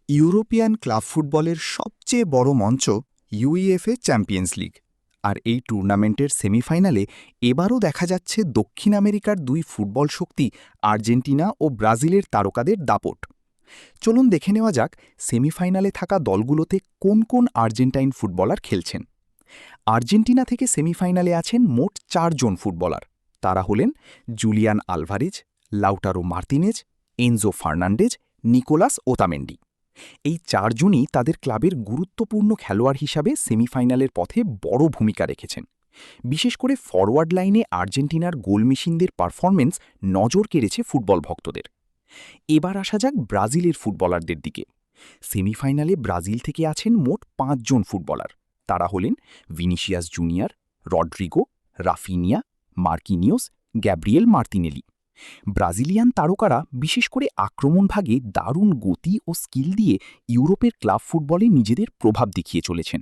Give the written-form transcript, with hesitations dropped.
European club ফুটবলের সবচেয়ে বড় মঞ্চ ইউইএফএ চ্যাম্পিয়ন্স লিগ। আর এই টুর্নামেন্টের সেমিফাইনালে এবারও দেখা যাচ্ছে দক্ষিণ আমেরিকার দুই ফুটবল শক্তি আর্জেন্টিনা ও ব্রাজিলের তারকাদের দাপট। চলুন দেখে নেওয়া যাক সেমিফাইনালে থাকা দলগুলোতে কোন কোন আর্জেন্টাইন ফুটবলার খেলছেন। আর্জেন্টিনা থেকে সেমিফাইনালে আছেন মোট ৪ জন ফুটবলার। তারা হলেন Julian Alvarez, Lautaro Martinez, Enzo Fernandez, Nicolas Otamendi. এই ৪ জনই তাদের ক্লাবের গুরুত্বপূর্ণ খেলোয়াড় হিসাবে সেমিফাইনালের পথে বড় ভূমিকা রেখেছেন। বিশেষ করে ফরওয়ার্ড লাইনে আর্জেন্টিনার গোলমেশিনদের পারফরমেন্স নজর কেড়েছে ফুটবল ভক্তদের। এবার আসা যাক ব্রাজিলের ফুটবলারদের দিকে। সেমিফাইনালে ব্রাজিল থেকে আছেন মোট ৫ জন ফুটবলার। তারা হলেন Vinicius Junior, Rodrigo, Raphinha, Marquinhos, Gabriel Martinelli. Brazilian তারকারা বিশেষ করে আক্রমণভাগে দারুণ গতি ও স্কিল দিয়ে ইউরোপের ক্লাব ফুটবলে নিজেদের প্রভাব দেখিয়ে চলেছেন।